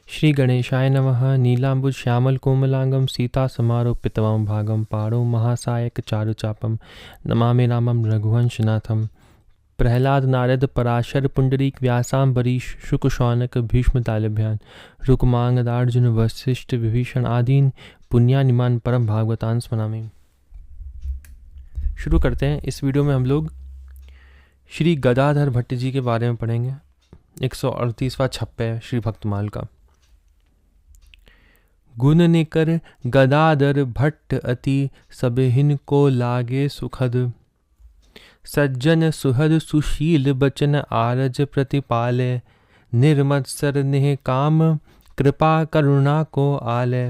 श्री गणेशाय नमः। नीलांबुज श्यामल कोमलांगम सीता समारोपितवाम भागम पाणो महासायक चारुचापम नमामि रामम रघुवंशनाथम। प्रहलाद नारद पराशर पुंडरीक व्यासाम्बरीश शुक शौनक भीष्म तालभ्यान रुकमांगदार्जुन वशिष्ठ विभीषण आदीन पुण्यानिमान परम भागवतान स्मरामि। शुरू करते हैं। इस वीडियो में हम लोग श्री गदाधर भट्ट जी के बारे में पढ़ेंगे। 138वां छप्पे है श्री भक्तमाल का। गुण निकर गदाधर भट्ट अति सबहिन को लागे सुखद। सज्जन सुहद सुशील बचन आरज प्रतिपाले। निर्मत्सर नेह काम कृपा करुणा को आले।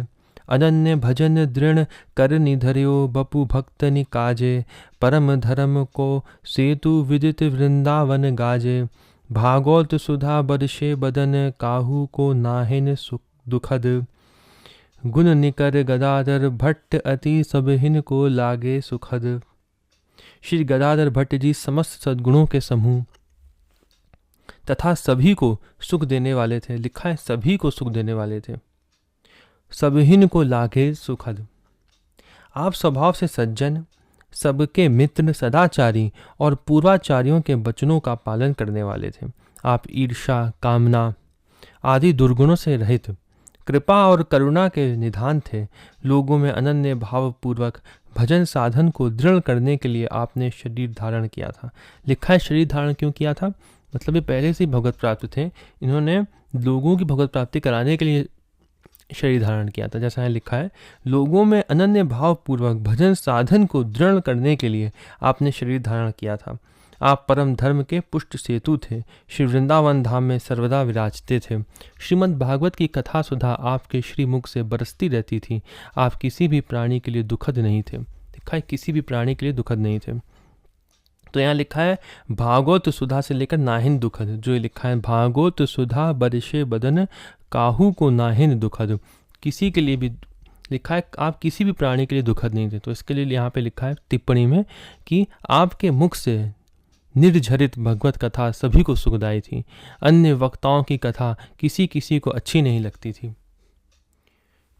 अनन्य भजन दृढ़ कर निधर्यो बपु भक्त निकाजे। परम धर्म को सेतु विदित वृंदावन गाजे। भागवत सुधा बरषे बदन काहू को नाहिन सुख दुखद। गुण निकर गदाधर भट्ट अति सबहिन को लागे सुखद। श्री गदाधर भट्ट जी समस्त सद्गुणों के समूह तथा सभी को सुख देने वाले थे। लिखा है सभी को सुख देने वाले थे। सबहिन को लागे सुखद। आप स्वभाव से सज्जन, सबके मित्र, सदाचारी और पूर्वाचार्यों के वचनों का पालन करने वाले थे। आप ईर्ष्या, कामना आदि दुर्गुणों से रहित, कृपा और करुणा के निधान थे। लोगों में अनन्य भाव पूर्वक भजन साधन को दृढ़ करने के लिए आपने शरीर धारण किया था। लिखा है शरीर धारण क्यों किया था? मतलब ये पहले से ही भगवत प्राप्त थे। इन्होंने लोगों की भगवत प्राप्ति कराने के लिए शरीर धारण किया था। जैसा है लिखा है, लोगों में अनन्य भाव पूर्वक भजन साधन को दृढ़ करने के लिए आपने शरीर धारण किया था। आप परम धर्म के पुष्ट सेतु थे। श्री वृंदावन धाम में सर्वदा विराजते थे। श्रीमद् भागवत की कथा सुधा आपके श्रीमुख से बरसती रहती थी। आप किसी भी प्राणी के लिए दुखद नहीं थे। लिखा है किसी भी प्राणी के लिए दुखद नहीं थे। तो यहाँ लिखा है भागवत सुधा से लेकर नाहिन दुखद। जो लिखा है भागवत सुधा बरषे बदन काहू को नाहिन दुखद, किसी के लिए भी लिखा है आप किसी भी प्राणी के लिए दुखद नहीं थे। तो इसके लिए यहाँ पे लिखा है टिप्पणी में कि आपके मुख से निर्झरित भगवत कथा सभी को सुखदायी थी। अन्य वक्ताओं की कथा किसी किसी को अच्छी नहीं लगती थी,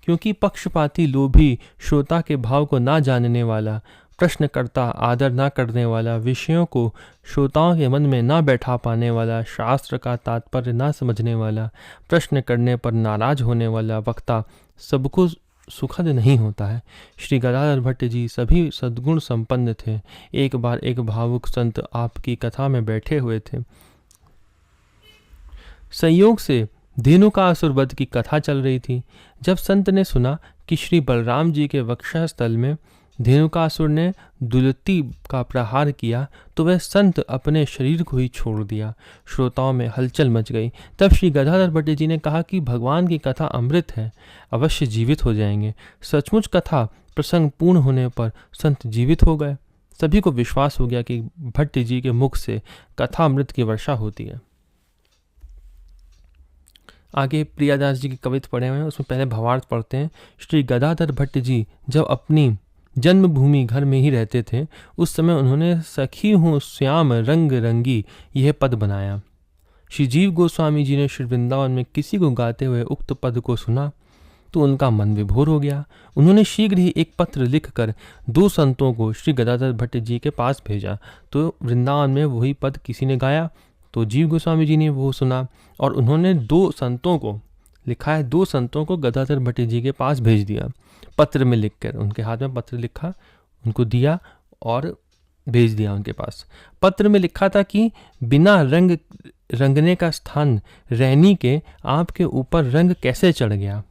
क्योंकि पक्षपाती, लोभी, श्रोता के भाव को ना जानने वाला, प्रश्नकर्ता, आदर ना करने वाला, विषयों को श्रोताओं के मन में ना बैठा पाने वाला, शास्त्र का तात्पर्य ना समझने वाला, प्रश्न करने पर नाराज होने वाला वक्ता सबको सुखद नहीं होता है। श्री गदाधर भट्ट जी सभी सद्गुण संपन्न थे। एक बार एक भावुक संत आपकी कथा में बैठे हुए थे। संयोग से धेनुकासुर वध की कथा चल रही थी। जब संत ने सुना कि श्री बलराम जी के वक्षस्थल में धेनुकासुर ने दुलती का प्रहार किया, तो वह संत अपने शरीर को ही छोड़ दिया। श्रोताओं में हलचल मच गई। तब श्री गदाधर भट्ट जी ने कहा कि भगवान की कथा अमृत है, अवश्य जीवित हो जाएंगे। सचमुच कथा प्रसंग पूर्ण होने पर संत जीवित हो गए। सभी को विश्वास हो गया कि भट्ट जी के मुख से कथा अमृत की वर्षा होती है। आगे प्रियादास जी की कविता पढ़े हुए हैं, उसमें पहले भावार्थ पढ़ते हैं। श्री गदाधर भट्ट जी जब अपनी जन्मभूमि घर में ही रहते थे, उस समय उन्होंने सखी हूँ श्याम रंग रंगी यह पद बनाया। श्री जीव गोस्वामी जी ने श्री वृंदावन में किसी को गाते हुए उक्त पद को सुना तो उनका मन विभोर हो गया। उन्होंने शीघ्र ही एक पत्र लिखकर 2 संतों को श्री गदाधर भट्ट जी के पास भेजा। तो वृंदावन में वही पद किसी ने गाया, तो जीव गोस्वामी जी ने वो सुना और उन्होंने 2 संतों को, लिखा है 2 संतों को गदाधर भट्ट जी के पास भेज दिया। पत्र में लिखकर, उनके हाथ में पत्र लिखा, उनको दिया और भेज दिया उनके पास। पत्र में लिखा था कि बिना रंग रंगने का स्थान रहनी के आपके ऊपर रंग कैसे चढ़ गया।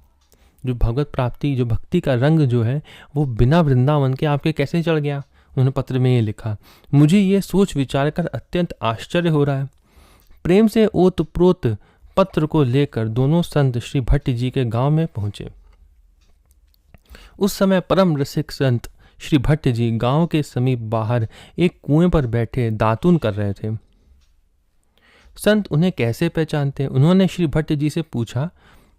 जो भगवत प्राप्ति, जो भक्ति का रंग जो है वो बिना वृंदावन के आपके कैसे चढ़ गया। उन्होंने पत्र में ये लिखा, मुझे ये सोच विचार कर अत्यंत आश्चर्य हो रहा है। प्रेम से ओतप्रोत पत्र को लेकर दोनों संत श्री भट्ट जी के गांव में पहुंचे। उस समय परम रसिक संत श्री भट्ट जी गांव के समीप बाहर एक कुएं पर बैठे दातून कर रहे थे। संत उन्हें कैसे पहचानते? उन्होंने श्री भट्ट जी से पूछा,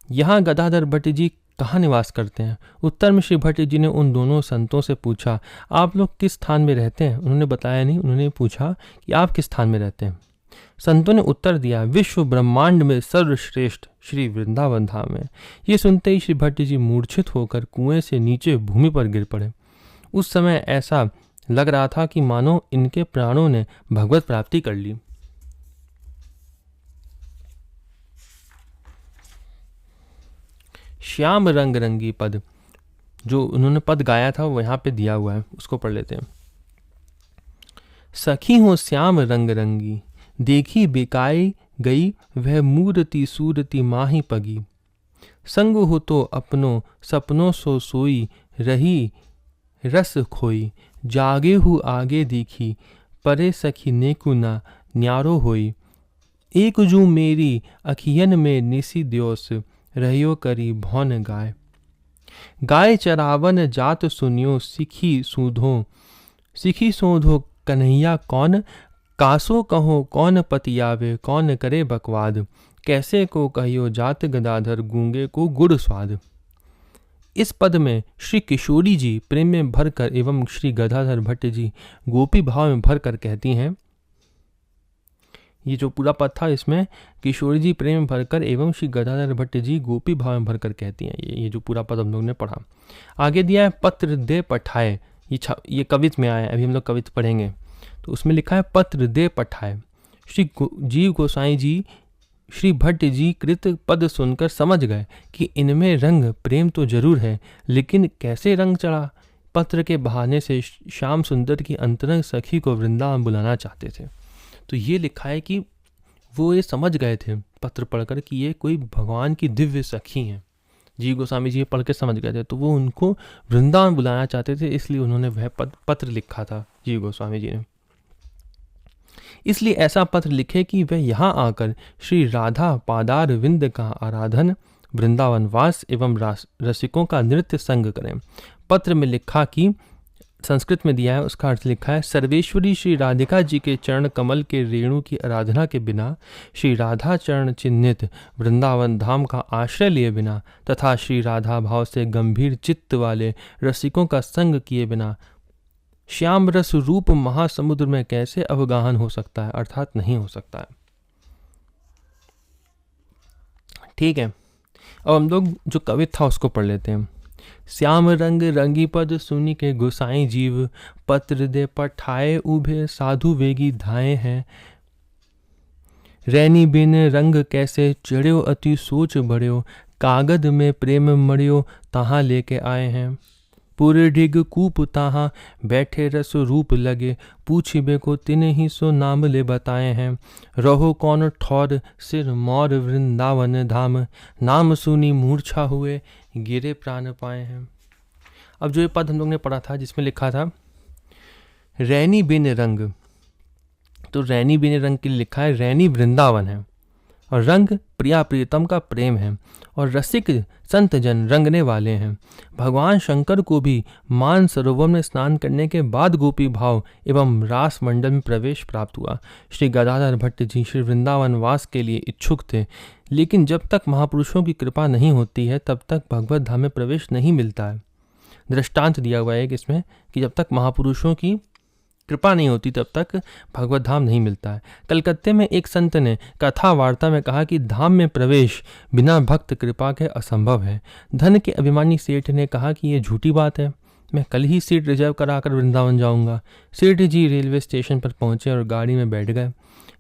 यहाँ गदाधर भट्ट जी कहाँ निवास करते हैं? उत्तर में श्री भट्ट जी ने उन दोनों संतों से पूछा, आप लोग किस स्थान में रहते हैं? उन्होंने बताया नहीं। उन्होंने पूछा कि आप किस स्थान में रहते हैं? संतों ने उत्तर दिया, विश्व ब्रह्मांड में सर्वश्रेष्ठ श्री वृंदावन धाम है। ये सुनते ही श्री भट्ट जी मूर्छित होकर कुएं से नीचे भूमि पर गिर पड़े। उस समय ऐसा लग रहा था कि मानो इनके प्राणों ने भगवत प्राप्ति कर ली। श्याम रंग रंगी पद, जो उन्होंने पद गाया था वो यहाँ पे दिया हुआ है, उसको पढ़ लेते हैं। सखी हो श्याम रंग रंगी, देखी बेकाई गई वह मूर्ति सूरति माही पगी। संग हो तो अपनों सपनों सो सोई, रही रस खोई। जागे हु आगे देखी, परे सखी नेकु ना न्यारो होई। एक जू मेरी अखियन में निसी द्योस, रहियो करी भौन गाय। गाय चरावन जात सुनियो, सिखी सोधो कन्हैया कौन। कासो कहो कौन पतियावे, कौन करे बकवाद। कैसे को कहियो जात गदाधर, गूंगे को गुड़ स्वाद। इस पद में श्री किशोरी जी प्रेम में भरकर एवं श्री गदाधर भट्ट जी गोपी भाव में भरकर कहती हैं। ये जो पूरा पद था इसमें किशोरी जी प्रेम में भरकर एवं श्री गदाधर भट्ट जी गोपी भाव में भरकर कहती हैं। ये जो पूरा पद हम लोग ने पढ़ा। आगे दिया है पत्र दे पठाए, ये कवित में आया है, अभी हम लोग कवित पढ़ेंगे। तो उसमें लिखा है पत्र दे पठाए। श्री जीव गोसाई जी श्री भट्ट जी कृत पद सुनकर समझ गए कि इनमें रंग प्रेम तो जरूर है, लेकिन कैसे रंग चढ़ा। पत्र के बहाने से श्याम सुंदर की अंतरंग सखी को वृंदावन बुलाना चाहते थे। तो ये लिखा है कि वो ये समझ गए थे पत्र पढ़कर कि ये कोई भगवान की दिव्य सखी हैं। जीव गोस्वामी जी ये पढ़ के समझ गए थे, तो वो उनको वृंदावन बुलाना चाहते थे, इसलिए उन्होंने वह पत्र लिखा था जीव गोस्वामी जी ने। इसलिए ऐसा पत्र लिखे कि वह यहाँ आकर श्री राधा पादार विंद का आराधन, वृंदावन वास एवं रसिकों का नृत्य संग करें। पत्र में लिखा कि संस्कृत में दिया है, उसका अर्थ लिखा है, सर्वेश्वरी श्री राधिका जी के चरण कमल के रेणु की आराधना के बिना, श्री राधा चरण चिन्हित वृंदावन धाम का आश्रय लिए बिना तथा श्री राधा भाव से गंभीर चित्त वाले रसिकों का संग किए बिना श्याम रस रूप महासमुद्र में कैसे अवगाहन हो सकता है, अर्थात नहीं हो सकता है। ठीक है, अब हम लोग जो कवित था उसको पढ़ लेते हैं। श्याम रंग रंगी पद सुनी के गोसाई जीव, पत्र दे पठाए उभे साधु वेगी धाए हैं। रैनी बिन रंग कैसे चढ़्यो अति सोच बढ़्यो, कागद में प्रेम मड़ियो तहाँ लेके आए हैं। पूरे डिग कूप तहाँ बैठे रस रूप लगे, पूछिबे को तिने ही सो नाम ले बताए हैं। रहो कौन ठौर सिर मौर वृंदावन धाम, नाम सुनी मूर्छा हुए गिरे प्राण पाए हैं। अब जो ये पद हम लोग ने पढ़ा था जिसमें लिखा था रैनी बिन रंग, तो रैनी बिन रंग के लिए लिखा है रैनी वृंदावन है और रंग प्रिया प्रियतम का प्रेम है और रसिक संत जन रंगने वाले हैं। भगवान शंकर को भी मान सरोवर में स्नान करने के बाद गोपी भाव एवं रास मंडल में प्रवेश प्राप्त हुआ। श्री गदाधर भट्ट जी श्री वृंदावन वास के लिए इच्छुक थे, लेकिन जब तक महापुरुषों की कृपा नहीं होती है तब तक भगवत धाम में प्रवेश नहीं मिलता है। दृष्टांत दिया हुआ है इसमें कि जब तक महापुरुषों की कृपा नहीं होती तब तक भगवत धाम नहीं मिलता है। कलकत्ते में एक संत ने कथा वार्ता में कहा कि धाम में प्रवेश बिना भक्त कृपा के असंभव है। धन के अभिमानी सेठ ने कहा कि ये झूठी बात है, मैं कल ही सीट रिजर्व कराकर वृंदावन जाऊंगा। सेठ जी रेलवे स्टेशन पर पहुंचे और गाड़ी में बैठ गए।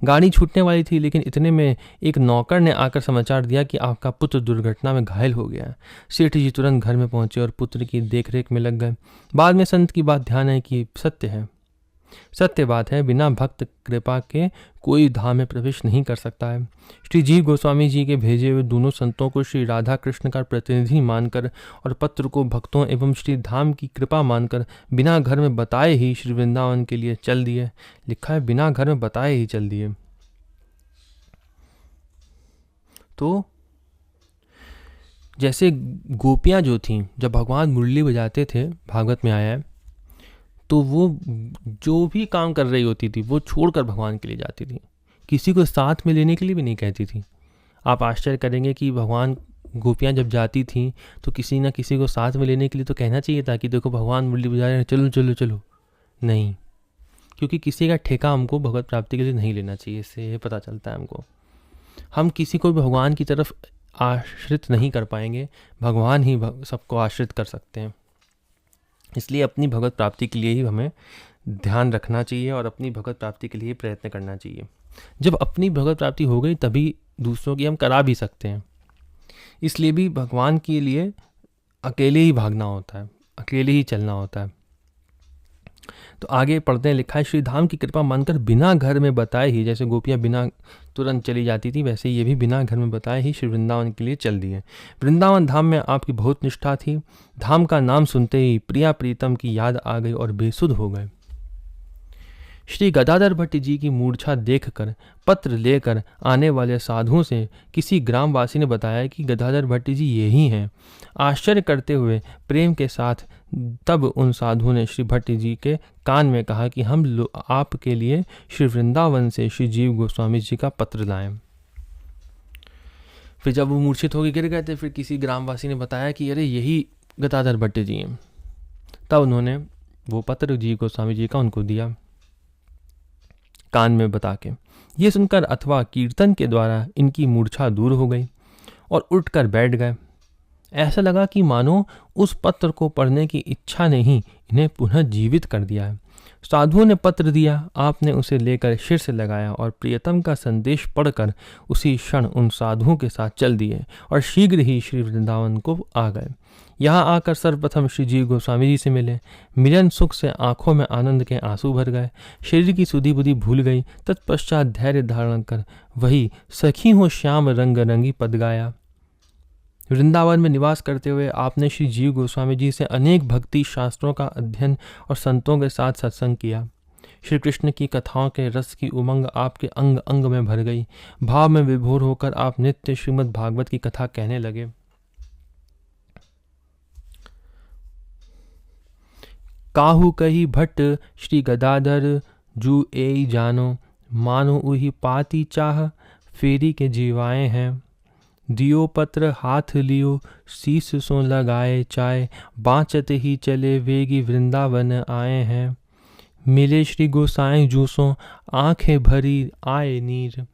गाड़ी छूटने वाली थी, लेकिन इतने में एक नौकर ने आकर समाचार दिया कि आपका पुत्र दुर्घटना में घायल हो गया है। सेठ जी तुरंत घर में पहुंचे और पुत्र की देखरेख में लग गए। बाद में संत की बात ध्यान आई कि सत्य बात है, बिना भक्त कृपा के कोई धाम में प्रवेश नहीं कर सकता है। श्री जीव गोस्वामी जी के भेजे हुए दोनों संतों को श्री राधा कृष्ण का प्रतिनिधि मानकर और पत्र को भक्तों एवं श्री धाम की कृपा मानकर बिना घर में बताए ही श्री वृंदावन के लिए चल दिए। लिखा है बिना घर में बताए ही चल दिए। तो जैसे गोपियां जो थीं जब भगवान मुरली बजाते थे, भागवत में आया है, तो वो जो भी काम कर रही होती थी वो छोड़कर भगवान के लिए जाती थी, किसी को साथ में लेने के लिए भी नहीं कहती थी। आप आश्चर्य करेंगे कि भगवान गोपियां जब जाती थीं तो किसी ना किसी को साथ में लेने के लिए तो कहना चाहिए था कि देखो भगवान मुरली बजा रहे हैं, चलो चलो चलो। नहीं, क्योंकि किसी का ठेका हमको भगवत प्राप्ति के लिए नहीं लेना चाहिए। इससे ये पता चलता है हमको, हम किसी को भी भगवान की तरफ आश्रित नहीं कर पाएंगे, भगवान ही सबको आश्रित कर सकते हैं। इसलिए अपनी भगवत प्राप्ति के लिए ही हमें ध्यान रखना चाहिए और अपनी भगवत प्राप्ति के लिए प्रयत्न करना चाहिए। जब अपनी भगवत प्राप्ति हो गई तभी दूसरों की हम करा भी सकते हैं। इसलिए भी भगवान के लिए अकेले ही भागना होता है, अकेले ही चलना होता है। तो आगे पढ़ते हैं, लिखा है, श्री धाम की कृपा मानकर बिना घर में बताए ही, जैसे गोपियाँ बिना तुरंत चली जाती थी वैसे ये भी बिना घर में बताए ही श्री वृंदावन के लिए चल दिए। वृंदावन धाम में आपकी बहुत निष्ठा थी। धाम का नाम सुनते ही प्रिया प्रीतम की याद आ गई और बेसुध हो गए। श्री गदाधर भट्ट जी की मूर्छा देखकर पत्र लेकर आने वाले साधुओं से किसी ग्रामवासी ने बताया कि गदाधर भट्ट जी यही हैं। आश्चर्य करते हुए प्रेम के साथ तब उन साधुओं ने श्री भट्ट जी के कान में कहा कि हम आपके लिए श्री वृंदावन से श्री जीव गोस्वामी जी का पत्र लाएं। फिर जब वो मूर्छित होकर गिर गए थे, फिर किसी ग्रामवासी ने बताया कि अरे यही गदाधर भट्ट जी हैं। तब उन्होंने वो पत्र जीव गोस्वामी जी का उनको दिया कान में बता के। ये सुनकर अथवा कीर्तन के द्वारा इनकी मूर्छा दूर हो गई और उठकर बैठ गए। ऐसा लगा कि मानो उस पत्र को पढ़ने की इच्छा ने ही इन्हें पुनः जीवित कर दिया है। साधुओं ने पत्र दिया, आपने उसे लेकर सिर से लगाया और प्रियतम का संदेश पढ़कर उसी क्षण उन साधुओं के साथ चल दिए और शीघ्र ही श्री वृंदावन को आ गए। यहाँ आकर सर्वप्रथम श्री जीव गोस्वामी जी से मिले। मिलन सुख से आंखों में आनंद के आंसू भर गए, शरीर की सुधि बुद्धि भूल गई। तत्पश्चात धैर्य धारण कर वही सखी हो श्याम रंग रंगी पद गाया। वृंदावन में निवास करते हुए आपने श्री जीव गोस्वामी जी से अनेक भक्ति शास्त्रों का अध्ययन और संतों के साथ सत्संग किया। श्री कृष्ण की कथाओं के रस की उमंग आपके अंग अंग में भर गई। भाव में विभोर होकर आप नित्य श्रीमद् भागवत की कथा कहने लगे। काहू कही भट्ट श्री गदाधर जू ए जानो, मानो उही पाती चाह फेरी के जीवाए हैं। दियो पत्र हाथ लियो शीस सो लगाए चाय, बाँचत ही चले वेगी वृंदावन आए हैं। मिले श्री गोसाई जूसों आंखें भरी आए नीर,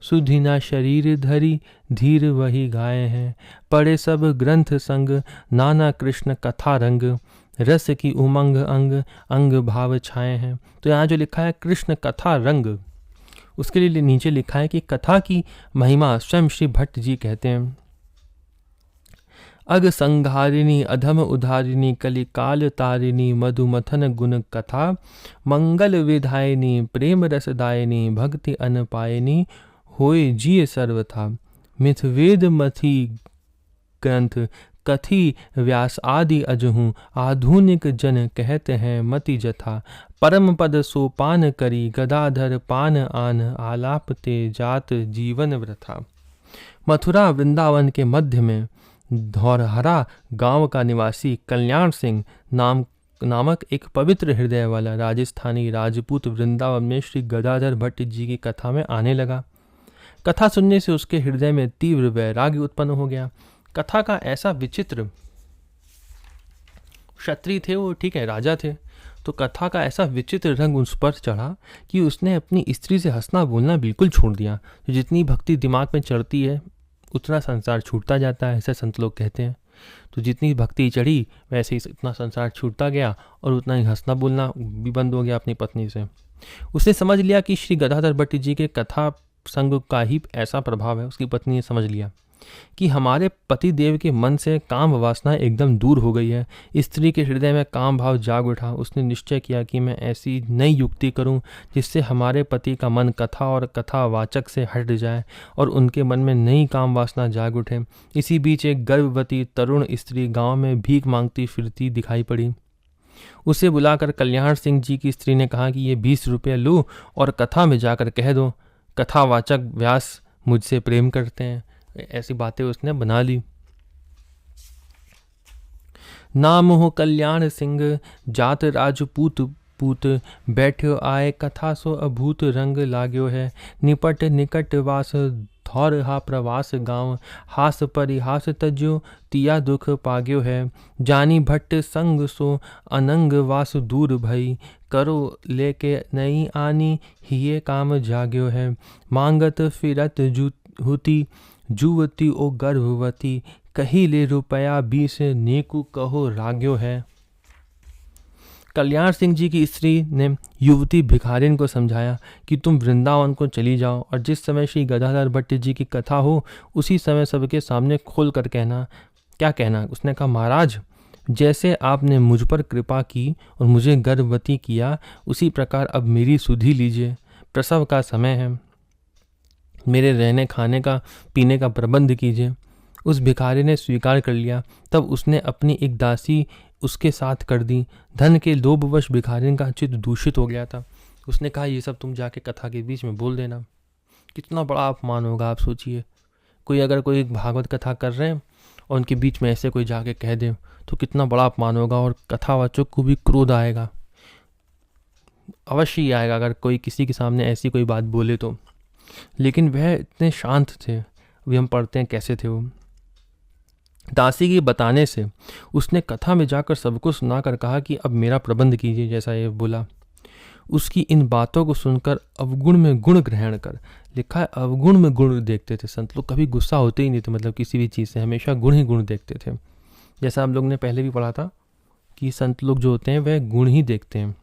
सुधिना शरीर धरी धीर वही गाए हैं। पढ़े सब ग्रंथ संग नाना कृष्ण कथा रंग, रस की उमंग अंग अंग भाव छाए हैं। तो यहाँ जो लिखा है कृष्ण कथा रंग, उसके लिए नीचे लिखा है कि कथा की महिमा स्वयं श्री भट्ट जी कहते हैं। अग संघारिणी अधम उधारिणी कलि काल तारिणी, मधुमथन गुण कथा मंगल विधायिनी, प्रेम रसदायिनी भक्ति अनपायिनी, होए जिय सर्वथा। मिथ वेद मथी ग्रंथ कथी व्यास आदि अजहूँ, आधुनिक जन कहते हैं मति जथा। परम पद सोपान करी गदाधर पान आन, आलाप ते जात जीवन व्रथा। मथुरा वृंदावन के मध्य में धौरहरा गांव का निवासी कल्याण सिंह नामक एक पवित्र हृदय वाला राजस्थानी राजपूत वृंदावन में श्री गदाधर भट्ट जी की कथा में आने लगा। कथा सुनने से उसके हृदय में तीव्र वैराग्य उत्पन्न हो गया। कथा का ऐसा विचित्र, क्षत्रिय थे वो, ठीक है, राजा थे, तो कथा का ऐसा विचित्र रंग उस पर चढ़ा कि उसने अपनी स्त्री से हंसना बोलना बिल्कुल छोड़ दिया। तो जितनी भक्ति दिमाग में चढ़ती है उतना संसार छूटता जाता है, ऐसे संत लोग कहते हैं। तो जितनी भक्ति चढ़ी वैसे ही इतना संसार छूटता गया और उतना ही हंसना बोलना भी बंद हो गया अपनी पत्नी से। उसने समझ लिया कि श्री गदाधर भट्ट जी के कथा संग का ही ऐसा प्रभाव है। उसकी पत्नी ने समझ लिया कि हमारे पति देव के मन से काम वासना एकदम दूर हो गई है। स्त्री के हृदय में काम भाव जाग उठा। उसने निश्चय किया कि मैं ऐसी नई युक्ति करूं जिससे हमारे पति का मन कथा और कथावाचक से हट जाए और उनके मन में नई काम वासना जाग उठे। इसी बीच एक गर्भवती तरुण स्त्री गांव में भीख मांगती फिरती दिखाई पड़ी। उसे बुलाकर कल्याण सिंह जी की स्त्री ने कहा कि ये 20 रुपये लो और कथा में जाकर कह दो कथावाचक व्यास मुझसे प्रेम करते हैं। ऐसी बातें उसने बना ली। नाम हो कल्याण सिंह जात राजपूत पूत, बैठ्यो आए कथा सो अभूत रंग लाग्यो है। निपट निकट वास थौर हा प्रवास गाँव, हास परिहास तज्यो तिया दुख पाग्यो है। जानी भट्ट संग सो अनंग वास दूर भई, करो लेके नई आनी हिये काम जाग्यो है। मांगत फिरत हुती जुवती ओ गर्भवती, कही ले रुपया 20 नेकु कहो राग्यो है। कल्याण सिंह जी की स्त्री ने युवती भिखारिन को समझाया कि तुम वृंदावन को चली जाओ और जिस समय श्री गदाधर भट्ट जी की कथा हो उसी समय सबके सामने खोल कर कहना। क्या कहना? उसने कहा, महाराज, जैसे आपने मुझ पर कृपा की और मुझे गर्भवती किया, उसी प्रकार अब मेरी सुधि लीजिए। प्रसव का समय है, मेरे रहने खाने का पीने का प्रबंध कीजिए। उस भिखारी ने स्वीकार कर लिया। तब उसने अपनी एक दासी उसके साथ कर दी। धन के लोभवश भिखारिन का चित्त दूषित हो गया था। उसने कहा, ये सब तुम जाके कथा के बीच में बोल देना। कितना बड़ा अपमान होगा, आप सोचिए। कोई भागवत कथा कर रहे हैं और उनके बीच में ऐसे कोई जाके कह दे तो कितना बड़ा अपमान होगा, और कथावाचक को भी क्रोध आएगा, अवश्य ही आएगा अगर कोई किसी के सामने ऐसी कोई बात बोले तो। लेकिन वह इतने शांत थे। अभी हम पढ़ते हैं कैसे थे वो। दासी के बताने से उसने कथा में जाकर सबको सुनाकर कहा कि अब मेरा प्रबंध कीजिए, जैसा ये बोला। उसकी इन बातों को सुनकर अवगुण में गुण ग्रहण कर, लिखा है अवगुण में गुण देखते थे संत लोग। कभी गुस्सा होते ही नहीं थे, मतलब किसी भी चीज़ से हमेशा गुण ही गुण देखते थे। जैसा हम लोग ने पहले भी पढ़ा था कि संत लोग जो होते हैं वह गुण ही देखते हैं।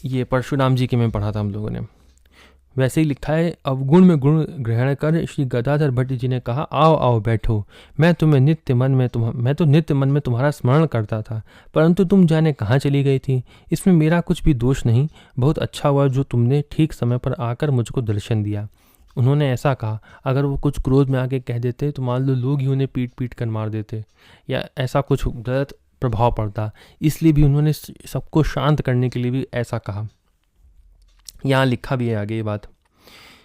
ये परशुराम जी के में पढ़ा था हम लोगों ने। वैसे ही लिखा है अवगुण में गुण ग्रहण कर श्री गदाधर भट्ट जी ने कहा, आओ आओ बैठो, मैं तो नित्य मन में तुम्हारा स्मरण करता था, परंतु तुम जाने कहाँ चली गई थी। इसमें मेरा कुछ भी दोष नहीं। बहुत अच्छा हुआ जो तुमने ठीक समय पर आकर मुझको दर्शन दिया। उन्होंने ऐसा कहा। अगर वो कुछ क्रोध में आके कह देते तो मान लो लोग ही उन्हें पीट पीट कर मार देते या ऐसा कुछ गलत प्रभाव पड़ता। इसलिए भी उन्होंने सबको शांत करने के लिए भी ऐसा कहा। यहाँ लिखा भी है आगे ये बात।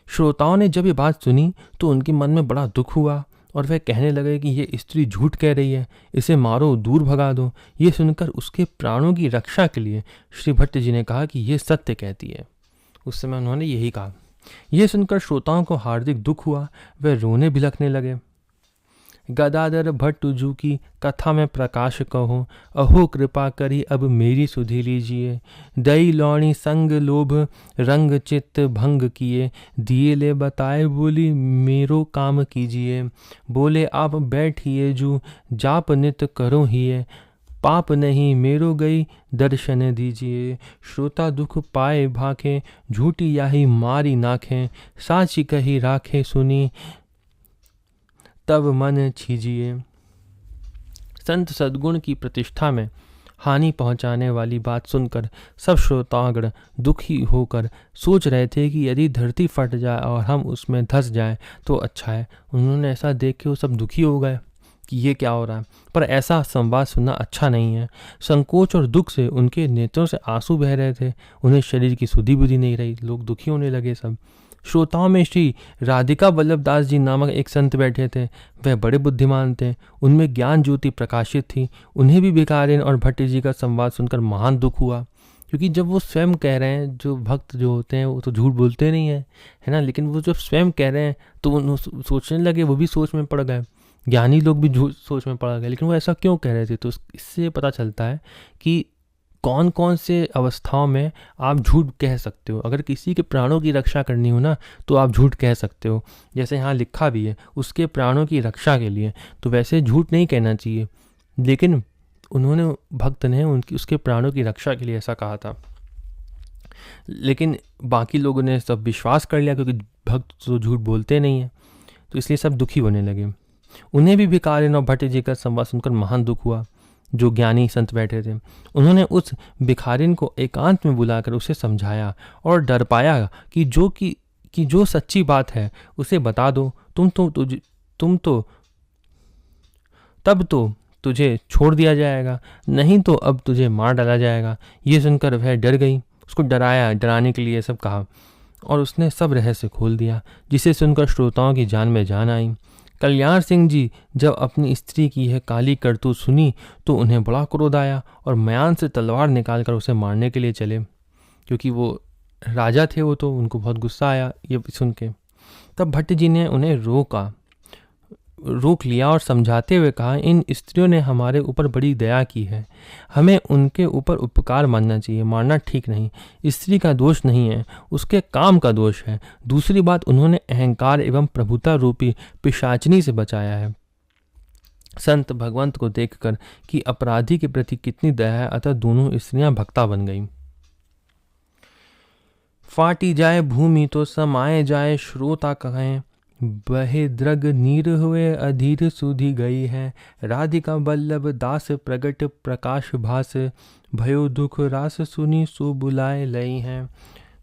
श्रोताओं ने जब ये बात सुनी तो उनके मन में बड़ा दुख हुआ और वह कहने लगे कि ये स्त्री झूठ कह रही है, इसे मारो, दूर भगा दो। ये सुनकर उसके प्राणों की रक्षा के लिए श्री भट्ट जी ने कहा कि ये सत्य कहती है। उस समय उन्होंने यही कहा। यह सुनकर श्रोताओं को हार्दिक दुख हुआ, वह रोने बिलखने लगे। गदाधर भट्ट जू की कथा में प्रकाश कहो, अहो कृपा करी अब मेरी सुधि लीजिए। दई लौणी संग लोभ रंग चित्त भंग किए, दिए ले बताए बोली मेरो काम कीजिए। बोले आप बैठिए जू जाप नित करो हिए, पाप नहीं मेरो गई दर्शन दीजिए। श्रोता दुख पाए भाखे, झूठी याही मारी नाखें। साची कही राखे सुनी, तब मन छीजिए। संत सद्गुण की प्रतिष्ठा में हानि पहुंचाने वाली बात सुनकर सब श्रोतागण दुखी होकर सोच रहे थे कि यदि धरती फट जाए और हम उसमें धंस जाए तो अच्छा है। उन्होंने ऐसा देख के वो सब दुखी हो गए कि ये क्या हो रहा है, पर ऐसा संवाद सुनना अच्छा नहीं है। संकोच और दुख से उनके नेत्रों से आंसू बह रहे थे। उन्हें शरीर की सुधि बुद्धि नहीं रही, लोग दुखी होने लगे सब। श्रोताओं में श्री राधिका वल्लभ दास जी नामक एक संत बैठे थे। वह बड़े बुद्धिमान थे, उनमें ज्ञान ज्योति प्रकाशित थी। उन्हें भी भिखारिन और भट्ट जी का संवाद सुनकर महान दुख हुआ, क्योंकि जब वो स्वयं कह रहे हैं, जो भक्त जो होते हैं वो तो झूठ बोलते नहीं है, है ना, लेकिन वो जब स्वयं कह रहे हैं तो वो सोचने लगे, वो भी सोच में पड़ गए। ज्ञानी लोग भी झूठ सोच में पड़ गए, लेकिन वो ऐसा क्यों कह रहे थे। तो इससे पता चलता है कि कौन कौन से अवस्थाओं में आप झूठ कह सकते हो। अगर किसी के प्राणों की रक्षा करनी हो ना तो आप झूठ कह सकते हो, जैसे यहाँ लिखा भी है उसके प्राणों की रक्षा के लिए। तो वैसे झूठ नहीं कहना चाहिए, लेकिन उन्होंने भक्त ने उसके प्राणों की रक्षा के लिए ऐसा कहा था। लेकिन बाकी लोगों ने सब विश्वास कर लिया, क्योंकि भक्त तो झूठ बोलते नहीं हैं, तो इसलिए सब दुखी होने लगे। उन्हें भी भिखारिन और भट्ट जी का संवाद सुनकर महान दुख हुआ। जो ज्ञानी संत बैठे थे उन्होंने उस भिखारिन को एकांत में बुलाकर उसे समझाया और डर पाया कि जो सच्ची बात है उसे बता दो। तब तो तुझे छोड़ दिया जाएगा, नहीं तो अब तुझे मार डाला जाएगा। ये सुनकर वह डर गई। उसको डराने के लिए सब कहा और उसने सब रहस्य खोल दिया, जिसे सुनकर श्रोताओं की जान में जान आई। कल्याण सिंह जी जब अपनी स्त्री की यह काली करतूत सुनी तो उन्हें बड़ा क्रोध आया और म्यान से तलवार निकालकर उसे मारने के लिए चले, क्योंकि वो राजा थे, वो तो उनको बहुत गुस्सा आया ये सुन के। तब भट्ट जी ने उन्हें रोक लिया और समझाते हुए कहा, इन स्त्रियों ने हमारे ऊपर बड़ी दया की है, हमें उनके ऊपर उपकार मानना चाहिए, मारना ठीक नहीं। स्त्री का दोष नहीं है, उसके काम का दोष है। दूसरी बात, उन्होंने अहंकार एवं प्रभुता रूपी पिशाचिनी से बचाया है। संत भगवंत को देखकर कि अपराधी के प्रति कितनी दया है, अतः दोनों स्त्रियां भक्ता बन गईं। फाटी जाए भूमि तो समाये जाए श्रोता कहें, बहे द्रग नीर हुए अधीर सुधी गई है। राधिका वल्लभ दास प्रगट प्रकाश भास, भयो दुख रास सुनी सो बुलाए लई हैं।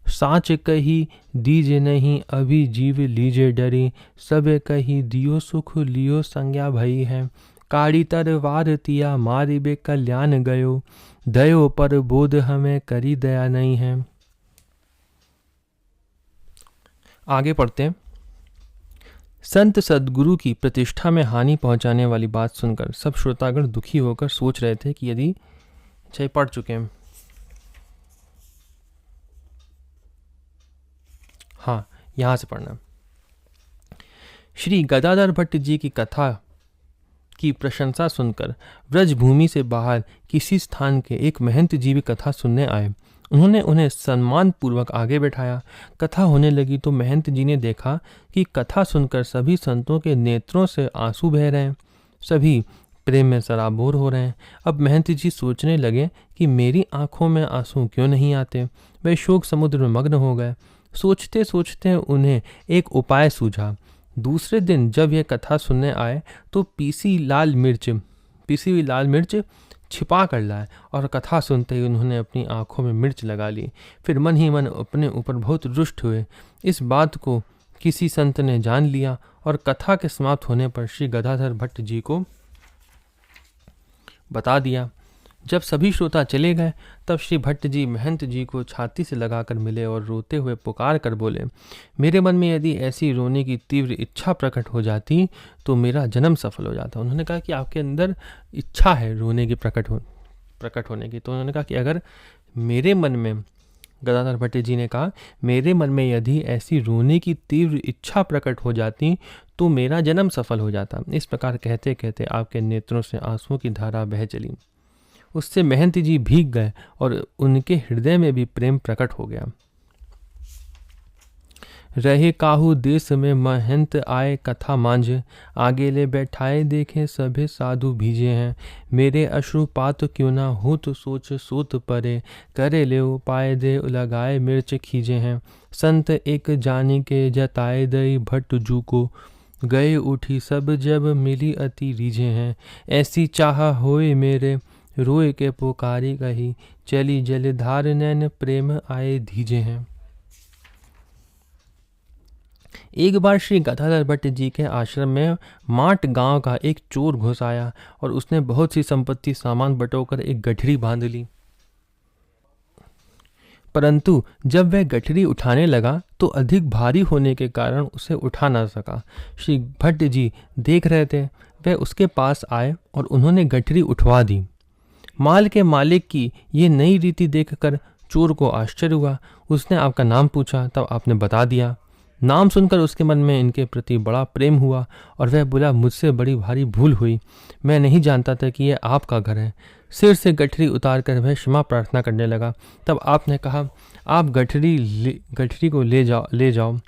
साच कही दीजे नहीं अभी जीव लीजे डरी, सब कही दियो सुख लियो संज्ञा भई है। काड़ी तरवार तिया मारी बे कल्याण गयो, दयो पर बोध हमें करी दया नहीं है। आगे पढ़ते हैं। संत सद्गुरु की प्रतिष्ठा में हानि पहुंचाने वाली बात सुनकर सब श्रोतागण दुखी होकर सोच रहे थे कि यदि पढ़ चुके हैं, हाँ यहां से पढ़ना। श्री गदाधर भट्ट जी की कथा की प्रशंसा सुनकर व्रजभूमि से बाहर किसी स्थान के एक महंत जी भी कथा सुनने आए। उन्होंने उन्हें सम्मान पूर्वक आगे बैठाया। कथा होने लगी तो महंत जी ने देखा कि कथा सुनकर सभी संतों के नेत्रों से आंसू बह रहे हैं, सभी प्रेम में सराबोर हो रहे हैं। अब महंत जी सोचने लगे कि मेरी आंखों में आंसू क्यों नहीं आते। वे शोक समुद्र में मग्न हो गए। सोचते सोचते उन्हें एक उपाय सूझा। दूसरे दिन जब यह कथा सुनने आए तो पीसी हुई लाल मिर्च छिपा कर लाए और कथा सुनते ही उन्होंने अपनी आंखों में मिर्च लगा ली। फिर मन ही मन अपने ऊपर बहुत रुष्ट हुए। इस बात को किसी संत ने जान लिया और कथा के समाप्त होने पर श्री गदाधर भट्ट जी को बता दिया। जब सभी श्रोता चले गए तब श्री भट्ट जी महंत जी को छाती से लगाकर मिले और रोते हुए पुकार कर बोले, मेरे मन में यदि ऐसी रोने की तीव्र इच्छा प्रकट हो जाती तो मेरा जन्म सफल हो जाता। उन्होंने कहा कि आपके अंदर इच्छा है रोने की प्रकट होने की। तो उन्होंने कहा कि अगर मेरे मन में, गदाधर भट्ट जी ने कहा, मेरे मन में यदि ऐसी रोने की तीव्र इच्छा प्रकट हो जाती तो मेरा जन्म सफल हो जाता। इस प्रकार कहते कहते आपके नेत्रों से आंसुओं की धारा बह चली। उससे महंत जी भीग गए और उनके हृदय में भी प्रेम प्रकट हो गया। रहे काहू देश में महंत आए कथा मांझ, आगे ले बैठाए देखे सभे साधु भीजे हैं। मेरे अश्रुपात क्यों ना हो तो सोच सोत परे, करे ले उपाय दे लगाए मिर्च खींचे हैं। संत एक जानी के जताए दई भट्ट जू को, गए उठी सब जब मिली अति रीझे हैं। ऐसी चाह होए मेरे रोए के पुकारी कही, चली जलधार नैन प्रेम आए धीजे हैं। एक बार श्री गदाधर भट्ट जी के आश्रम में माट गांव का एक चोर घुस आया और उसने बहुत सी संपत्ति सामान बटोकर एक गठरी बांध ली। परंतु जब वह गठरी उठाने लगा तो अधिक भारी होने के कारण उसे उठा ना सका। श्री भट्ट जी देख रहे थे। वह उसके पास आए और उन्होंने गठरी उठवा दी। माल के मालिक की ये नई रीति देखकर चोर को आश्चर्य हुआ। उसने आपका नाम पूछा, तब आपने बता दिया। नाम सुनकर उसके मन में इनके प्रति बड़ा प्रेम हुआ और वह बोला, मुझसे बड़ी भारी भूल हुई, मैं नहीं जानता था कि यह आपका घर है। सिर से गठरी उतार कर वह क्षमा प्रार्थना करने लगा। तब आपने कहा, आप गठरी को ले जाओ।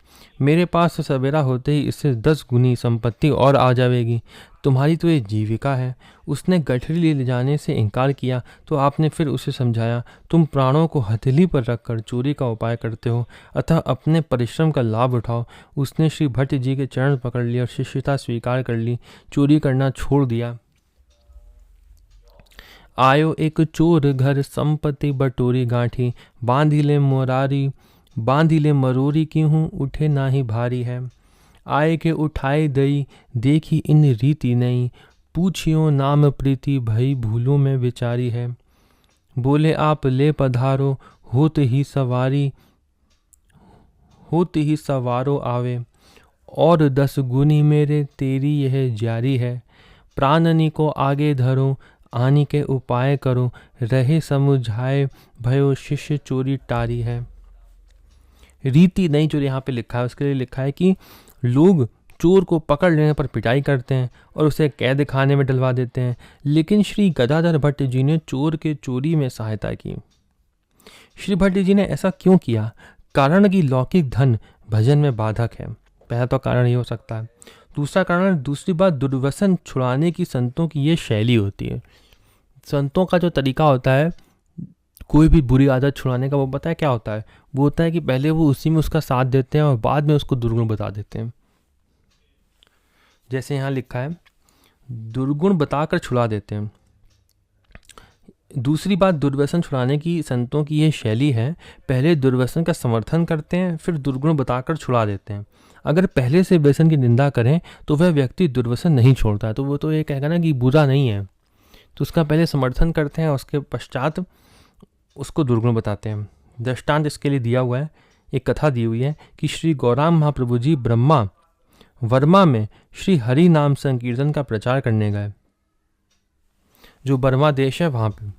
मेरे पास सवेरा होते ही इससे 10 गुनी संपत्ति और आ जाएगी। तुम्हारी तो ये जीविका है। उसने गठरी ले जाने से इनकार किया तो आपने फिर उसे समझाया, तुम प्राणों को हथेली पर रखकर चोरी का उपाय करते हो, अतः अपने परिश्रम का लाभ उठाओ। उसने श्री भट्ट जी के चरण पकड़ लिए और शिष्यता स्वीकार कर ली। चोरी करना छोड़ दिया। आयो एक चोर घर संपत्ति बटोरी गांठी, बांधिले मरोरी की हूँ उठे नाही भारी है। आए के उठाए दई देखी इन रीति नहीं, पूछियो नाम प्रीति भई भूलों में विचारी है। बोले आप ले पधारो होत ही सवारो आवे, और 10 गुनी मेरे तेरी यह जारी है। प्राणनी को आगे धरो आनी के उपाय करो, रहे समुझाए भयो शिष्य चोरी टारी है। रीति नहीं जो यहाँ पे लिखा है उसके लिए लिखा है कि लोग चोर को पकड़ लेने पर पिटाई करते हैं और उसे कैद खाने में डलवा देते हैं, लेकिन श्री गदाधर भट्ट जी ने चोर के चोरी में सहायता की। श्री भट्ट जी ने ऐसा क्यों किया? कारण कि लौकिक धन भजन में बाधक है। पहला तो कारण ये हो सकता है। दूसरा कारण, दूसरी बात, दुर्व्यसन छुड़ाने की संतों की ये शैली होती है। संतों का जो तरीका होता है कोई भी बुरी आदत छुड़ाने का, वो पता है क्या होता है? वो होता है कि पहले वो उसी में उसका साथ देते हैं और बाद में उसको दुर्गुण बता देते हैं। जैसे यहाँ लिखा है, दुर्गुण बताकर छुड़ा देते हैं। दूसरी बात, दुर्व्यसन छुड़ाने की संतों की यह शैली है, पहले दुर्व्यसन का समर्थन करते हैं फिर दुर्गुण बताकर छुड़ा देते हैं। अगर पहले से व्यसन की निंदा करें तो वह व्यक्ति दुर्व्यसन नहीं छोड़ता है, तो वो तो ये कहेगा ना कि बुरा नहीं है, तो उसका पहले समर्थन करते हैं, उसके पश्चात उसको दुर्गुण बताते हैं। दृष्टांत इसके लिए दिया हुआ है, एक कथा दी हुई है कि श्री गौराम महाप्रभु जी ब्रह्मा वर्मा में श्री हरि नाम संकीर्तन का प्रचार करने गए, जो बर्मा देश है वहां पे।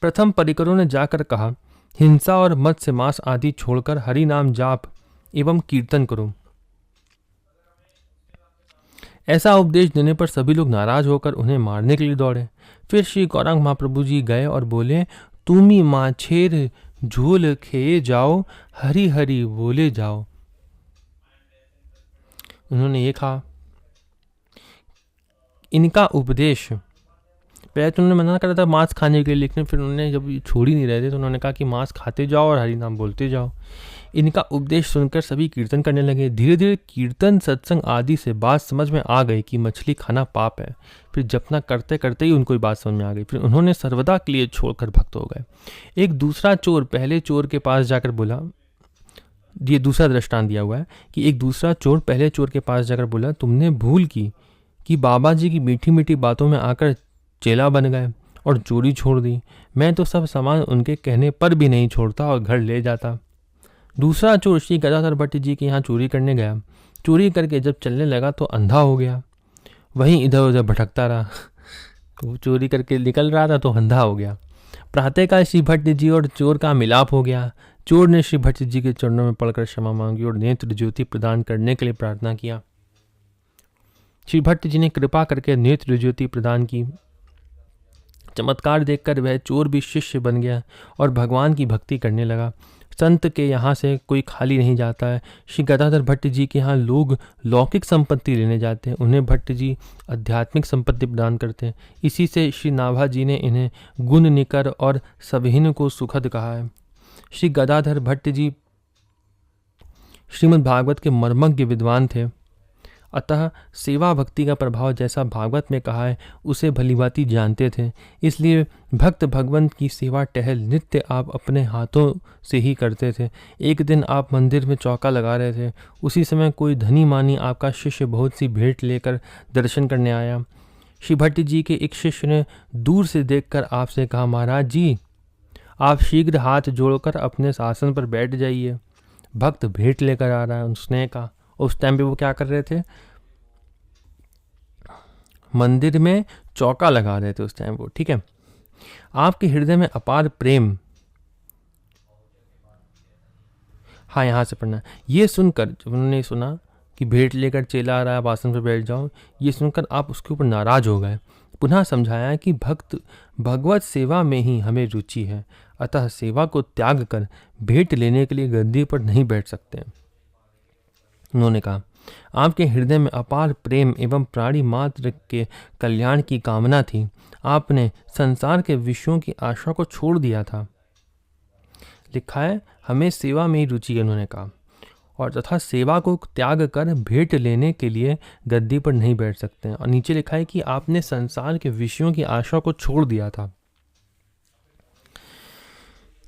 प्रथम परिकरों ने जाकर कहा, हिंसा और मत्स्य मांस आदि छोड़कर हरि नाम जाप एवं कीर्तन करो। ऐसा उपदेश देने पर सभी लोग नाराज होकर उन्हें मारने के लिए दौड़े। फिर श्री गौरांग महाप्रभु जी गए और बोले, तुमी माछेर झोल खेए जाओ, हरि हरि बोले जाओ। उन्होंने ये कहा, इनका उपदेश, पहले तो उन्होंने मना करा था मांस खाने के लिए, लेकिन फिर उन्होंने जब छोड़ ही नहीं रहे थे तो उन्होंने कहा कि मांस खाते जाओ और हरि नाम बोलते जाओ। इनका उपदेश सुनकर सभी कीर्तन करने लगे। धीरे धीरे कीर्तन सत्संग आदि से बात समझ में आ गई कि मछली खाना पाप है। फिर जपना करते करते ही उनको ये बात समझ में आ गई। फिर उन्होंने सर्वदा के लिए छोड़कर भक्त हो गए। एक दूसरा चोर पहले चोर के पास जाकर बोला, ये दूसरा दृष्टांत दिया हुआ है कि एक दूसरा चोर पहले चोर के पास जाकर बोला, तुमने भूल की कि बाबा जी की मीठी मीठी बातों में आकर चेला बन गए और चोरी छोड़ दी। मैं तो सब सामान उनके कहने पर भी नहीं छोड़ता और घर ले जाता। दूसरा चोर श्री गदाधर भट्ट जी के यहाँ चोरी करने गया। चोरी करके जब चलने लगा तो अंधा हो गया, वहीं इधर उधर भटकता रहा। वो चोरी करके निकल रहा था तो अंधा हो गया। प्रातःकाल श्री भट्ट जी और चोर का मिलाप हो गया। चोर ने श्री भट्ट जी के चरणों में पड़कर क्षमा मांगी और नेत्र ज्योति प्रदान करने के लिए प्रार्थना किया। श्री भट्ट जी ने कृपा करके नेत्र ज्योति प्रदान की। चमत्कार देखकर वह चोर भी शिष्य बन गया और भगवान की भक्ति करने लगा। संत के यहाँ से कोई खाली नहीं जाता है। श्री गदाधर भट्ट जी के यहाँ लोग लौकिक संपत्ति लेने जाते हैं, उन्हें भट्ट जी आध्यात्मिक संपत्ति प्रदान करते हैं। इसी से श्री नाभा जी ने इन्हें गुण निकर और सभहीन को सुखद कहा है। श्री गदाधर भट्ट जी श्रीमद् भागवत के मर्मज्ञ विद्वान थे, अतः सेवा भक्ति का प्रभाव जैसा भागवत में कहा है उसे भलीभांति जानते थे। इसलिए भक्त भगवंत की सेवा टहल नित्य आप अपने हाथों से ही करते थे। एक दिन आप मंदिर में चौका लगा रहे थे। उसी समय कोई धनी मानी आपका शिष्य बहुत सी भेंट लेकर दर्शन करने आया। श्री भट्ट जी के एक शिष्य ने दूर से देखकर आपसे कहा, महाराज जी आप शीघ्र हाथ जोड़कर अपने आसन पर बैठ जाइए, भक्त भेंट लेकर आ रहा है। उसने कहा, उस टाइम पे वो क्या कर रहे थे? मंदिर में चौका लगा रहे थे उस टाइम वो, ठीक है। आपके हृदय में अपार प्रेम, हाँ यहाँ से पढ़ना। ये सुनकर जब उन्होंने सुना कि भेंट लेकर चेला आ रहा है, आसन पर बैठ जाओ, ये सुनकर आप उसके ऊपर नाराज हो गए। पुनः समझाया कि भक्त भगवत सेवा में ही हमें रुचि है, अतः सेवा को त्याग कर भेंट लेने के लिए गद्दी पर नहीं बैठ सकते। उन्होंने कहा, आपके हृदय में अपार प्रेम एवं प्राणी मात्र के कल्याण की कामना थी। आपने संसार के विषयों की आशा को छोड़ दिया था। लिखा है हमें सेवा में ही रुचि है, उन्होंने कहा, और तथा सेवा को त्याग कर भेंट लेने के लिए गद्दी पर नहीं बैठ सकते हैं। और नीचे लिखा है कि आपने संसार के विषयों की आशा को छोड़ दिया था।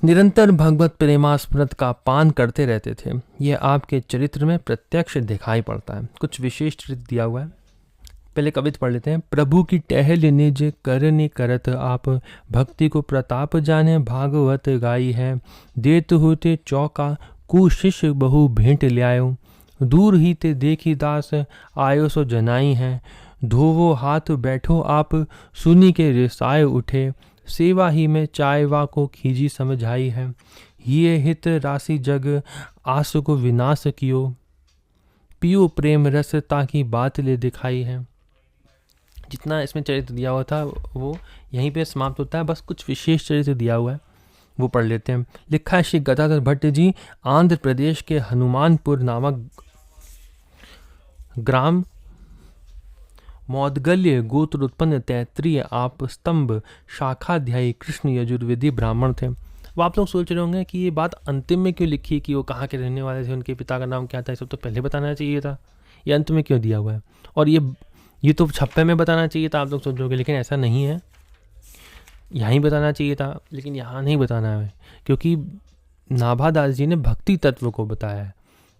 निरंतर भगवत प्रेमास्मृत का पान करते रहते थे। यह आपके चरित्र में प्रत्यक्ष दिखाई पड़ता है। कुछ विशेष चरित्र दिया हुआ है, पहले कविता पढ़ लेते हैं। प्रभु की टहल निज करनी करत आप, भक्ति को प्रताप जाने भागवत गाई है। देत होते चौका कु शिष्य बहु भेंट ल्यायो, दूर ही ते देखी दास आयो सो जनाई है। धोवो हाथ बैठो आप, सुनी के रिसाए उठे, सेवा ही में चायवा को खीजी समझाई है। ये हित राशि जग आस को विनाश कियो, पियो प्रेम रस ताकि बात ले दिखाई है। जितना इसमें चरित्र दिया हुआ था वो यहीं पे समाप्त होता है, बस कुछ विशेष चरित्र दिया हुआ है वो पढ़ लेते हैं। लिखा है श्री गदाधर भट्ट जी आंध्र प्रदेश के हनुमानपुर नामक ग्राम मौदगल्य गोत्र उत्पन्न तैत्रीय आप स्तंभ शाखाध्यायी कृष्ण यजुर्वेदी ब्राह्मण थे। वो आप लोग सोच रहे होंगे कि ये बात अंतिम में क्यों लिखी है कि वो कहाँ के रहने वाले थे, उनके पिता का नाम क्या था, ये सब तो पहले बताना चाहिए था, ये अंत में क्यों दिया हुआ है। और ये तो छप्पे में बताना चाहिए था, आप लोग सोचोगे, लेकिन ऐसा नहीं है, यहाँ बताना चाहिए था, लेकिन यहाँ नहीं बताना है, क्योंकि नाभादास जी ने भक्ति तत्व को बताया है।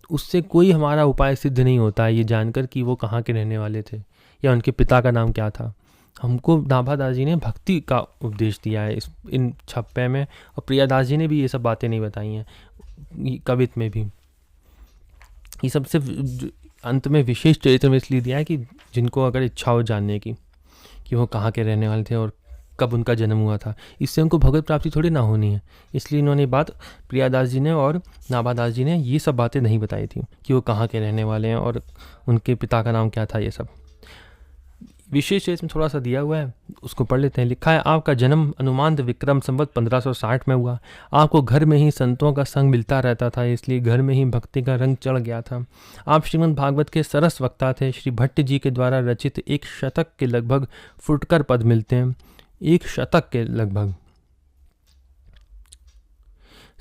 उससे कोई हमारा उपाय सिद्ध नहीं होता है ये जानकर कि वो कहाँ के रहने वाले थे या उनके पिता का नाम क्या था। हमको नाभादास जी ने भक्ति का उपदेश दिया है इन छप्पे में, और प्रियादास जी ने भी ये सब बातें नहीं बताई हैं कवित में भी। ये सबसे अंत में विशेष चरित्र में इसलिए दिया है कि जिनको अगर इच्छा हो जानने की कि वो कहाँ के रहने वाले थे और कब उनका जन्म हुआ था, इससे उनको भगवत प्राप्ति थोड़ी ना होनी है। इसलिए इन्होंने बात प्रियादास जी ने और नाभादास जी ने ये सब बातें नहीं बताई थी कि वो कहाँ के रहने वाले हैं और उनके पिता का नाम क्या था। ये सब विशेष इसमें थोड़ा सा दिया हुआ है, उसको पढ़ लेते हैं। लिखा है आपका जन्म अनुमानद विक्रम संवत 1560 में हुआ। आपको घर में ही संतों का संग मिलता रहता था, इसलिए घर में ही भक्ति का रंग चढ़ गया था। आप श्रीमद् भागवत के सरस वक्ता थे। श्री भट्ट जी के द्वारा रचित 1 शतक के लगभग फुटकर पद मिलते हैं, 1 शतक के लगभग।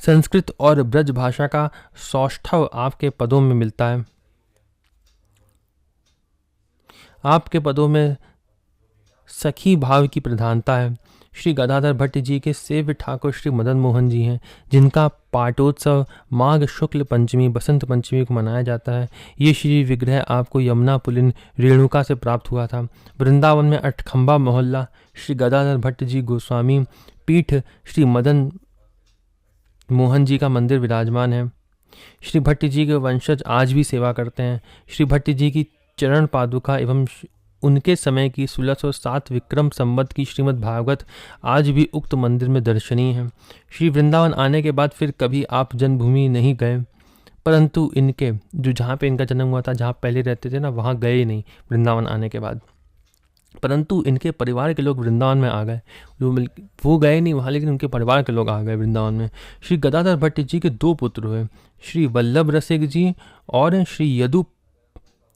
संस्कृत और ब्रज भाषा का सौष्ठव आपके पदों में मिलता है। आपके पदों में सखी भाव की प्रधानता है। श्री गदाधर भट्ट जी के सेव्य ठाकुर श्री मदन मोहन जी हैं, जिनका पाटोत्सव माघ शुक्ल पंचमी बसंत पंचमी को मनाया जाता है। ये श्री विग्रह आपको यमुना पुलिन रेणुका से प्राप्त हुआ था। वृंदावन में अठखंबा मोहल्ला श्री गदाधर भट्ट जी गोस्वामी पीठ श्री मदन मोहन जी का मंदिर विराजमान है। श्री भट्ट जी के वंशज आज भी सेवा करते हैं। श्री भट्ट जी की चरण पादुका एवं उनके समय की 1607 विक्रम संवत की श्रीमद् भागवत आज भी उक्त मंदिर में दर्शनीय है। श्री वृंदावन आने के बाद फिर कभी आप जन्मभूमि नहीं गए, परंतु इनके जो जहाँ पे इनका जन्म हुआ था, जहाँ पहले रहते थे ना, वहाँ गए नहीं वृंदावन आने के बाद, परंतु इनके परिवार के लोग वृंदावन में आ गए। वो गए नहीं वहाँ, लेकिन उनके परिवार के लोग आ गए वृंदावन में। श्री गदाधर भट्ट जी के 2 पुत्र हुए, श्री वल्लभ रसिक जी और श्री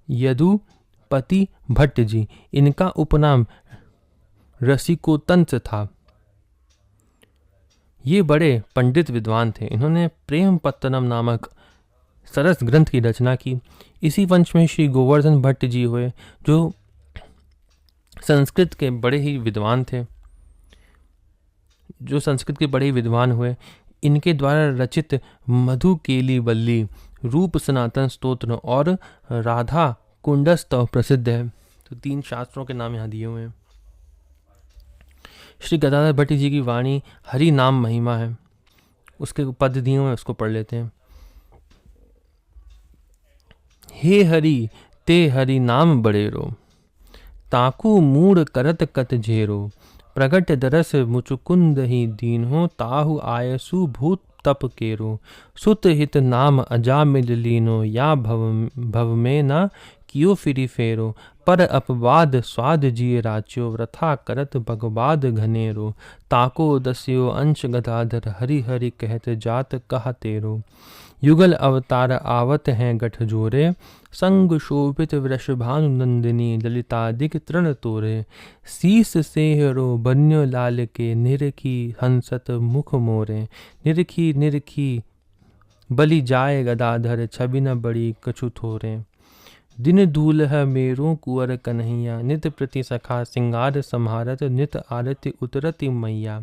यदुपति भट्ट जी। इनका उपनाम रसिकोतंस था। ये बड़े पंडित विद्वान थे। इन्होंने प्रेम पत्तनम नामक सरस ग्रंथ की रचना की। इसी वंश में श्री गोवर्धन भट्ट जी हुए, जो संस्कृत के बड़े ही विद्वान हुए। इनके द्वारा रचित मधुकेली वल्ली, रूप सनातन स्तोत्र और राधा कुंडस्तव प्रसिद्ध है। तो 3 शास्त्रों के नाम यहाँ दिए हुए हैं। श्री गदाधर भट्ट जी की वाणी हरि नाम महिमा है, उसके पद दिए हुए हैं, उसको पढ़ लेते हैं। हे हरि ते हरि नाम बड़ेरो, ताकू मूड करत कत झेरो, प्रगट दरस मुचुकुंद ही दीन हो, ताहु आयसु भूत तप केरो, सुत हित नाम अजा मिल लीनो, या भव में न कियो फिरी फेरो, पर अपवाद स्वाद जिये राच्यो, व्रथा करत भगवाद घनेरो, ताको दस्यो अंश गदाधर हरि हरि कहत जात कहा तेरो, युगल अवतार आवत हैं गठ जोरे, संग शोभित वृषभानु नंदिनी, ललितादिक तृण तोरे, शीस सेहरो बन्यो लाल के, निरखी हंसत मुख मोरे, निरखी निरखी बलि जाए गदाधर, छवि न बड़ी कछु थोरे, दिन दूल्ह मेरो कुंवर कन्हैया, नित प्रति सखा सिंगार संहारत, नित आरती उतरती मैया,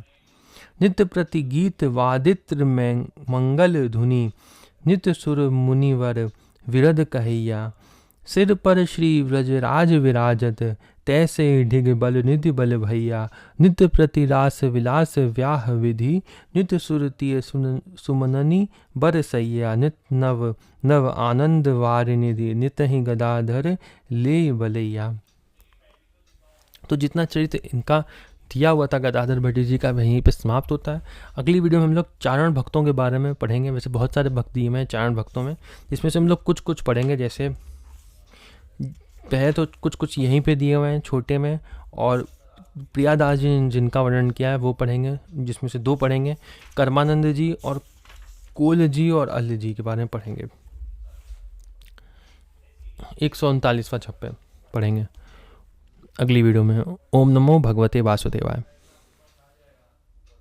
नित प्रति गीत वादित्र में मंगल धुनि, नित सुर मुनिवर विरद कहैया, सिर पर श्री व्रजराज विराजत, तैसे ढिग बल निधि बल भैया, नित प्रति रास विलास व्याह विधि, नित सुरतीय सुमननी बर सैया, नित नव नव आनंद वारिनिधि, नित ही गदाधर ले बलैया। तो जितना चरित्र इनका दिया हुआ था गदाधर भट्ट जी का वहीं पे समाप्त होता है। अगली वीडियो में हम लोग चारण भक्तों के बारे में पढ़ेंगे। वैसे बहुत सारे भक्त दिए हुए हैं चारण भक्तों में, जिसमें से हम लोग कुछ कुछ पढ़ेंगे। जैसे पहले तो कुछ कुछ यहीं पे दिए हुए हैं छोटे में, और प्रियादास जी ने जिनका वर्णन किया है वो पढ़ेंगे, जिसमें से 2 पढ़ेंगे। कर्मानंद जी और कोल जी और अल्ल जी के बारे में पढ़ेंगे। 139वां छप्पे पढ़ेंगे अगली वीडियो में। ओम नमो भगवते वासुदेवाय।